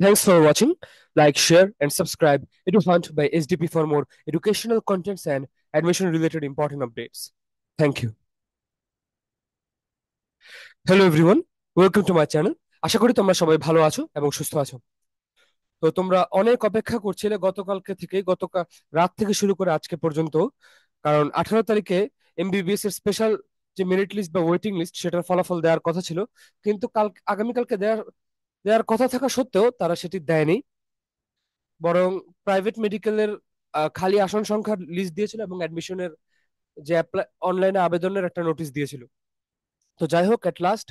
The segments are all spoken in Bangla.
Thanks for watching. Like, share, and subscribe. EduHunt by SDP for more educational contents and admission related important updates. Thank you. Hello everyone, welcome to my channel. আশা করি তোমরা সবাই ভালো আছো এবং সুস্থ আছো। তো তোমরা অনেক অপেক্ষা করছিলে গতকালকে থেকে, গতকাল রাত থেকে শুরু করে আজকে পর্যন্ত, কারণ 18 তারিখে এমবিবিএস এর স্পেশাল যে মেরিট লিস্ট বা ওয়েটিং লিস্ট সেটার ফলাফল দেওয়ার কথা ছিল। কিন্তু আগামীকালকে দেওয়ার দেওয়ার কথা থাকা সত্ত্বেও তারা সেটি দেয়নি, বরং প্রাইভেট মেডিকেলের খালি আসন সংখ্যার লিস্ট দিয়েছিল এবং অ্যাডমিশনের যে অনলাইনে আবেদনের একটা নোটিশ দিয়েছিল। তো যাই হোক, এট লাস্ট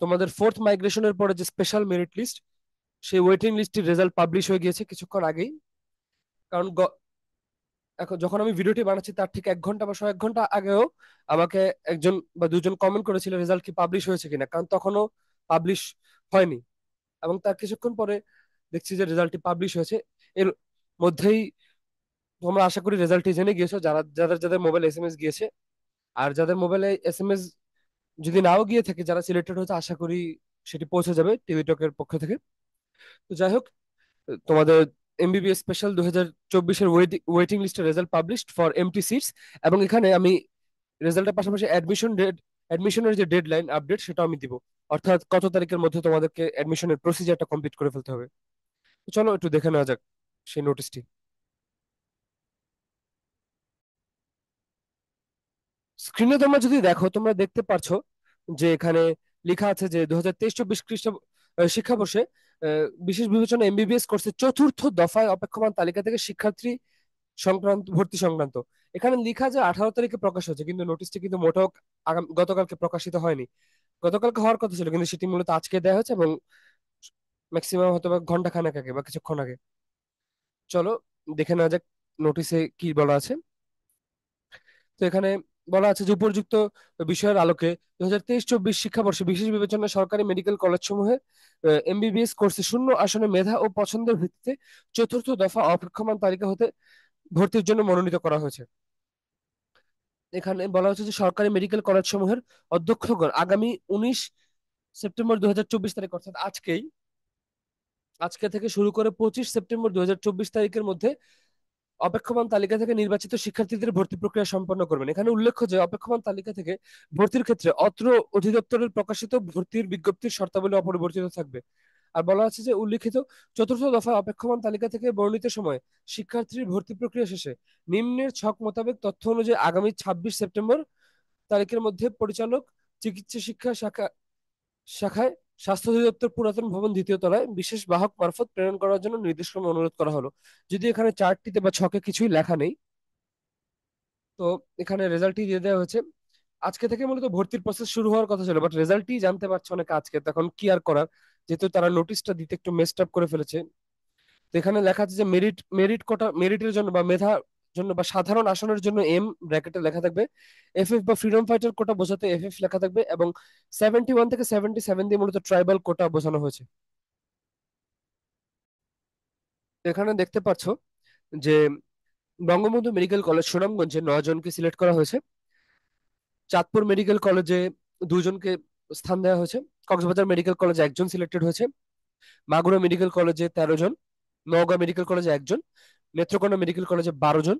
তোমাদের ফোর্থ মাইগ্রেশনের পরে যে স্পেশাল মেরিট লিস্ট, সেই ওয়েটিং লিস্টের রেজাল্ট পাবলিশ হয়ে গিয়েছে কিছুক্ষণ আগেই। কারণ এখন যখন আমি ভিডিওটি বানাচ্ছি তার ঠিক 1 ঘন্টা বা 1.5 ঘন্টা আগেও আমাকে একজন বা দুজন কমেন্ট করেছিল রেজাল্ট কি পাবলিশ হয়েছে কিনা, কারণ তখনও পাবলিশ হয়নি। এবং তার কিছুক্ষণ পরে দেখছি যে রেজাল্টটি পাবলিশ হয়েছে। এর মধ্যেই তোমরা আশা করি রেজাল্টটি জেনে গিয়েছো, যারা যাদের যাদের মোবাইলে এসএমএস গিয়েছে। আর যাদের মোবাইলে এসএমএস যদি নাও গিয়ে থাকে, যারা সিলেক্টেড হয়েছে, আশা করি সেটি পৌঁছে যাবে টেলিটকের পক্ষ থেকে। তো যাই হোক, তোমাদের এমবিবিএস স্পেশাল 2024-এর ওয়েটিং লিস্টের result published for empty seats. এবং এখানে আমি রেজাল্টের পাশাপাশি অ্যাডমিশনের যে ডেডলাইন আপডেট সেটাও আমি দিব, অর্থাৎ কত তারিখের মধ্যে তোমাদেরকে অ্যাডমিশনের প্রসিজারটা কমপ্লিট করে ফেলতে হবে। তো চলো একটু দেখে নেওয়া যাক সেই নোটিশটি। স্ক্রিনে তোমরা যদি দেখো, তোমরা দেখতে পারছো যে এখানে লেখা আছে যে 2023-24 শিক্ষাবর্ষে বিশেষ বিবেচনা এমবিবিএস কোর্সের চতুর্থ দফায় অপেক্ষমান তালিকা থেকে শিক্ষার্থী সংক্রান্ত ভর্তি সংক্রান্ত। এখানে লেখা যে 18 তারিখে প্রকাশ হয়েছে, কিন্তু নোটিশটি কিন্তু মোটেও গতকালকে প্রকাশিত হয়নি। গতকালকে হওয়ার কথা ছিল, কিন্তু সেটি মূলত আজকে দেওয়া হয়েছে এবং ম্যাক্সিমাম হয়তো বা ঘন্টা খানেক আগে বা কিছুক্ষণ আগে। চলো দেখে নেওয়া যাক নোটিশে কি বলা আছে। তো এখানে বলা আছে যে উপর্যুক্ত বিষয়ের আলোকে 2023-24 শিক্ষাবর্ষে বিশেষ বিবেচনায় সরকারি মেডিকেল কলেজ সমূহে এমবিবিএস কোর্সে শূন্য আসনে মেধা ও পছন্দের ভিত্তিতে চতুর্থ দফা অপেক্ষমান তালিকা হতে ভর্তির জন্য মনোনীত করা হয়েছে। এখানে বলা হচ্ছে যে সরকারি মেডিকেল কলেজ সমূহের অধ্যক্ষগণ আগামী 19 সেপ্টেম্বর 2024 তারিখ, অর্থাৎ আজকে থেকে শুরু করে 25 সেপ্টেম্বর 2024 তারিখের মধ্যে অপেক্ষমান তালিকা থেকে নির্বাচিত শিক্ষার্থীদের ভর্তি প্রক্রিয়া সম্পন্ন করবেন। এখানে উল্লেখ্য যে অপেক্ষমান তালিকা থেকে ভর্তির ক্ষেত্রে অত্র অধিদপ্তরের প্রকাশিত ভর্তির বিজ্ঞপ্তির শর্তাবলী অপরিবর্তিত থাকবে। আর বলা আছে যে উল্লিখিত চতুর্থ দফা অপেক্ষমান তালিকা থেকে বর্ণিত সময় শিক্ষার্থীর ভর্তি প্রক্রিয়া শেষে নিম্নের ছক মোতাবেক তথ্য অনুযায়ী আগামী 26 সেপ্টেম্বর তারিখের মধ্যে পরিচালক চিকিৎসা শিক্ষা শাখায় স্বাস্থ্য অধিদপ্তর পুরাতন ভবন দ্বিতীয় তলায় বিশেষ বাহক মারফত প্রেরণ করার জন্য নির্দেশক্রমে অনুরোধ করা হলো। যদি এখানে চার্টটিতে বা ছকে কিছুই লেখা নেই, তো এখানে রেজাল্টই দিয়ে দেওয়া হয়েছে। আজকে থেকে মূলত ভর্তির প্রসেস শুরু হওয়ার কথা ছিল, বাট রেজাল্টই জানতে পারছে অনেকে আজকে, তখন কি আর করার, যেহেতু তারা নোটিশটা দিতে একটু মেসড আপ করে ফেলেছে। তো এখানে লেখা আছে যে মেরিট মেরিট কোটা মেরিটের জন্য বা মেধার জন্য বা সাধারণ আসনের জন্য এম ব্র্যাকেটে লেখা থাকবে, এফএফ বা ফ্রিডম ফাইটার কোটা বোঝাতে এফএফ লেখা থাকবে, এবং 71 থেকে 77 দিয়ে মূলত ট্রাইবাল কোটা বোঝানো হয়েছে। এখানে দেখতে পাচ্ছ যে বঙ্গবন্ধু মেডিকেল কলেজ সুনামগঞ্জে 9 জনকে সিলেক্ট করা হয়েছে, চাঁদপুর মেডিকেল কলেজে 2 জনকে স্থান দেওয়া হয়েছে, কক্সবাজার মেডিকেল কলেজে 1 জন সিলেক্টেড হয়েছে, মাগুরা মেডিকেল কলেজে 13 জন, নওগাঁ মেডিকেল কলেজে 1 জন, নেত্রকোনা মেডিকেল কলেজে 12 জন,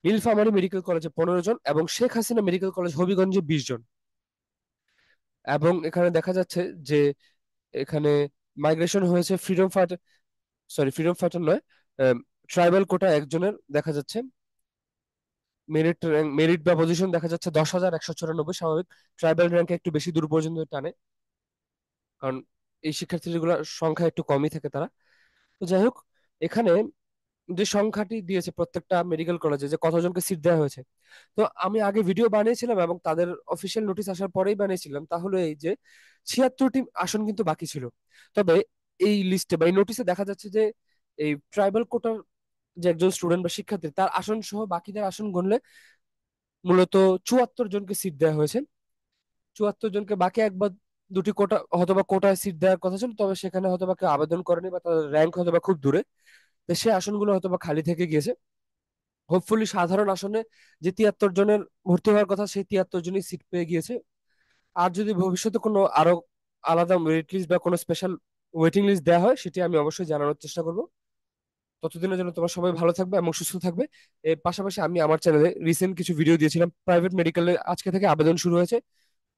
নীলফামারী মেডিকেল কলেজে 15 জন এবং শেখ হাসিনা মেডিকেল কলেজ হবিগঞ্জে 20 জন। এবং এখানে দেখা যাচ্ছে যে এখানে মাইগ্রেশন হয়েছে ফ্রিডম ফাইটার নয়, ট্রাইবাল কোটা 1 জনের দেখা যাচ্ছে। মেরিট বা পজিশন দেখা যাচ্ছে 10,194। স্বাভাবিক, ট্রাইবাল র্যাঙ্কে একটু বেশি দূর পর্যন্ত টানে, কারণ এই শিক্ষার্থীগুলোর সংখ্যা একটু কমই থাকে তারা। তো যাই হোক, এখানে যে সংখ্যাটি দিয়েছে প্রত্যেকটা মেডিকেল কলেজে যে কতজনকে সিট দেওয়া হয়েছে, তো আমি আগে ভিডিও বানিয়েছিলাম এবং তাদের অফিসিয়াল নোটিশ আসার পরেই বানিয়েছিলাম, তাহলে এই যে 76টি আসন কিন্তু বাকি ছিল। তবে এই লিস্টে বা এই নোটিশে দেখা যাচ্ছে যে এই ট্রাইবাল কোটার যে একজন স্টুডেন্ট বা শিক্ষার্থী, তার আসন সহ বাকিদের আসন গণলে মূলত 74 জনকে সিট দেওয়া হয়েছে। 74 জনকে, বাকি এক বা দুটি কোটা হয়তোবা কোটায় সিট দেওয়ার কথা ছিল, তবে সেখানে হয়তোবা কেউ আবেদন করেনি বা তাদের র্যাঙ্ক হয়তোবা খুব দূরে, তো সেই আসনগুলো হয়তোবা খালি থেকে গিয়েছে। হোপফুলি সাধারণ আসনে যে 73 জনের ভর্তি হওয়ার কথা, সেই 73 জনই সিট পেয়ে গিয়েছে। আর যদি ভবিষ্যতে কোনো আরো আলাদা মেরিট লিস্ট বা কোনো স্পেশাল ওয়েটিং লিস্ট দেওয়া হয় সেটি আমি অবশ্যই জানানোর চেষ্টা করব। ততদিনের জন্য তোমার সবাই ভালো থাকবে এবং সুস্থ থাকবে। এর পাশাপাশি আমি আমার চ্যানেলে রিসেন্ট কিছু ভিডিও দিয়েছিলাম, প্রাইভেট মেডিকেলে আজকে থেকে আবেদন শুরু হয়েছে,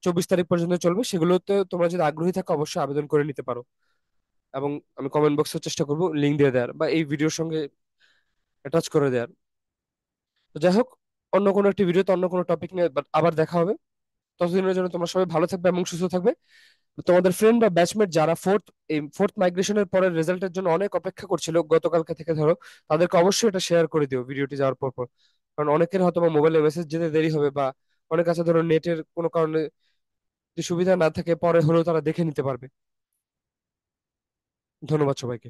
24 তারিখ পর্যন্ত চলবে। সেগুলোতে তোমরা যদি আগ্রহী থাকো অবশ্যই আবেদন করে নিতে পারো। এবং আমি কমেন্ট বক্সে চেষ্টা করব লিঙ্ক দিয়ে দেওয়ার বা এই ভিডিওর সঙ্গে অ্যাটাচ করে দেওয়ার। তো যাই হোক, অন্য কোনো একটি ভিডিওতে অন্য কোনো টপিক নিয়ে আবার দেখা হবে। ততদিনের জন্য তোমরা সবাই ভালো থাকবে এবং সুস্থ থাকবে। তোমাদের ফ্রেন্ড বা ব্যাচমেট যারা ফোর্থ মাইগ্রেশনের পরের রেজাল্টের জন্য অনেক অপেক্ষা করছিল গতকালকে থেকে ধরো, তাদেরকে অবশ্যই এটা শেয়ার করে দিও ভিডিওটি যাওয়ার পর পর। কারণ অনেকের হয়তো মোবাইলে মেসেজ যেতে দেরি হবে, বা অনেক কাছে ধরো নেটের কোনো কারণে যদি সুবিধা না থাকে পরে হলেও তারা দেখে নিতে পারবে। ধন্যবাদ সবাইকে।